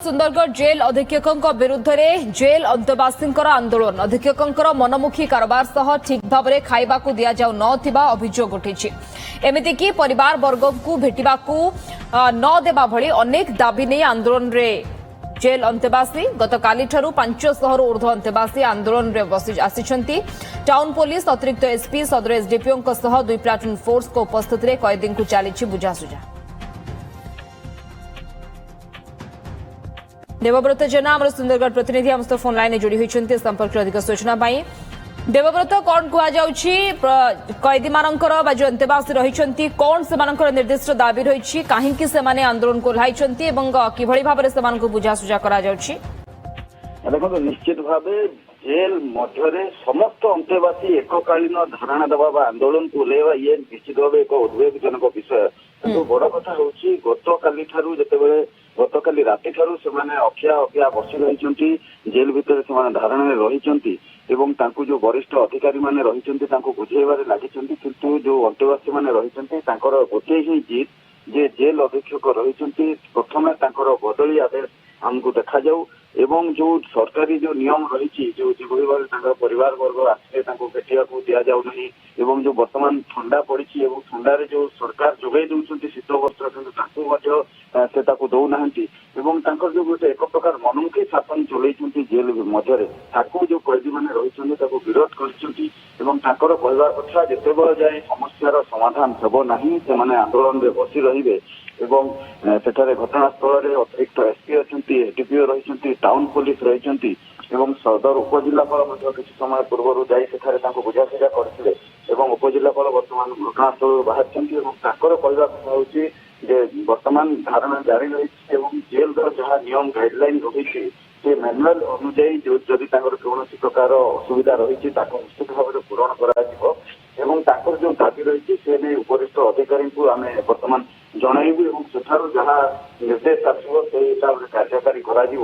Sundargarh jail अधीक्षकों विरुद्ध में जेल अंतवासी आंदोलन अधीक्षकों मनमुखी कारबार सह ठीक भाव में खाइबा दि जाऊ नथिबा अभियोग उठी एमतीक परिवार वर्ग को भेटा न देवा भली अनेक दाबी नहीं आंदोलन रे जेल अंतेवासी गतकाली 500 रु ऊर्ध्व अंतेवासी आंदोलन में आसी टाउन पुलिस अतिरिक्त एसपी सदर एसडीपीओ सह 2 प्लाटून फोर्स को उपस्थित में कैदी को चली बुझासुझा। देवव्रत जेना आम सुंदरगढ़ प्रतिनिधि आम फोन लाइन जोड़ी होती संपर्क अधिक सूचना देवव्रत कौन कहुच्छी कैदी मानकर जो अंतेवासी रही कौन से निर्दिष्ट दाबी रही कहीं से आंदोलन को ओह्लाई किभली भाव से बुझासुझा करा देखो निश्चित भाव जेल मध्य समस्त अंतेवासी एककालीन धारणा देवा आंदोलन को ओह्लैवा ये निश्चित भाव एक उद्वेगजनक विषय किंतु बड़ कथा हूँ गतकाली जितेबाला गतकाली राति ठारू से अखिया अखिया बसी रही जेल भितर से धारणा रही एवं तांकु जो वरिष्ठ अधिकारी माने रही बुझेबार लगी किंतु जो अंतेवासी माने रही गोटे ही जीत जे जेल अधीक्षक रही प्रथम बदली आदेश आमको देखा जाऊ एवं जो सरकारी जो नियम रही जो भाव परिवार वर्ग आसे भेटा दि जाऊ नहीं एवं जो वर्तमान ठंडा पड़ी ठंडारे जो सरकार जोगाई दौरान शीत वस्त्र किंतु से दौना एवं जो गोटे एक प्रकार मनमुखी शासन चलती जेल मध्य जो कैदी मैंने रही विरोध कर कहवा कथा जितेबाला जाए समस्यार समाधान हेब ना से आंदोलन में बसी रे सेठारे घटनास्थल में अतिरिक्त एसपी अच्छी एडीपीओ रही टाउन पुलिस रही सदर उपजिलापाल किसी समय पूर्व जाए बुझासुझा करते उपजिलापाल बर्तमान घटनास्थल बाहर कहवा कथा हूँ वर्तमान धारणा जारी रही जेल जहाँ नियम गाइडलाइन रही से मैनुअल अनुजाई जो जदि कौन प्रकार असुविधा रही निश्चित भाव में पूरण कर जो दाबी रही से नहीं उपरिस्थ अधिकारी को आम बर्तमान जनइबू सेठार जहाँ निर्देश आसो से हिसाब से कार्यकारी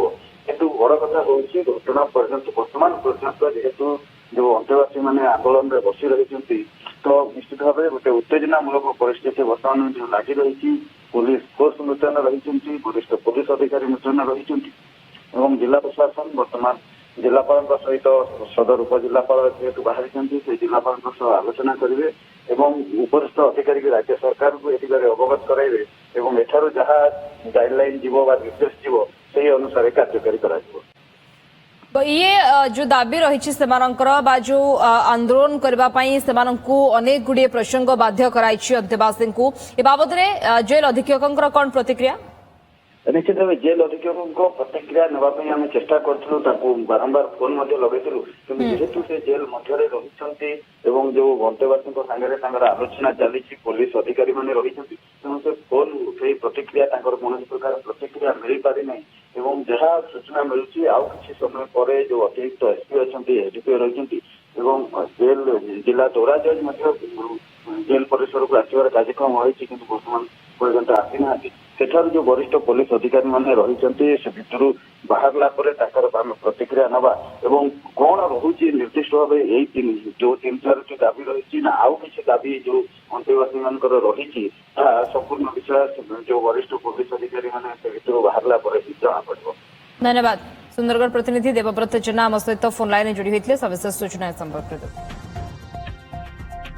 किंतु बड़ कथा हूँ घटना पर्यंत वर्तमान पर्यंत जेहेतु जो अंतेवासी मैंने आंदोलन में बसी रही तो निश्चित भाव गोटे उत्तेजनामूलक परिस्थिति बर्तमान जो लगी रही पुलिस फोर्स मुतयन रही वरिष्ठ पुलिस अधिकारी मुतयन रही जिला प्रशासन वर्तमान जिलापाल सहित सदर उपजिलापाल जेहेतु बाहरी से जिलापाल आलोचना करेंगे उपरिस्थ अधिकारी राज्य सरकार को ए अवगत कराइबे एठार जहाँ गाइडलाइन जीव निर्देश जीव से अनुसार कार्यकारी करा ये जो दाबी रही जो आंदोलन करने अनेक गुड़िए प्रसंग बाध्य कराई अंतेवासी को बाबद जेल अधीक्षकों कौन प्रतिक्रिया निश्चित भाव जेल अधीक्षकों प्रतिक्रिया नापी आम चेष्टा करूँ बारंबार फोन लगेलु कि जेहेतु से जेल मध्य रही जो अंतेवासी सागर आलोचना चली पुलिस अधिकारी मैंने रही तेणु से फोन उठे प्रतिक्रिया कौन प्रकार प्रतिक्रिया मिल पारि ना जहाँ सूचना मिलूँ आउ कि समय पर जो अतिरिक्त एसपी अच्छा एसडीपीओ रही जेल जिला दौरा जज जेल परिसर को आसवर कार्यक्रम होती कि बर्तमान पर्यंत आसी ना सेठार जो वरिष्ठ पुलिस अधिकारी मैंने रही से भितर बाहरला प्रतिक्रिया नवा कौन रोचे निर्दिष्ट भाव यही जो 3-4 जो दाबी रही ना आउ कि दाबी जो अंतेवासी मान रही संपूर्ण विषय जो वरिष्ठ पुलिस अधिकारी मैंने भितर बाहरला जना पड़ो। धन्यवाद। सुंदरगढ़ प्रतिनिधि देवव्रत जेना आम सहित फोन लाइन जोड़ी होते सविशेष सूचना संपर्क।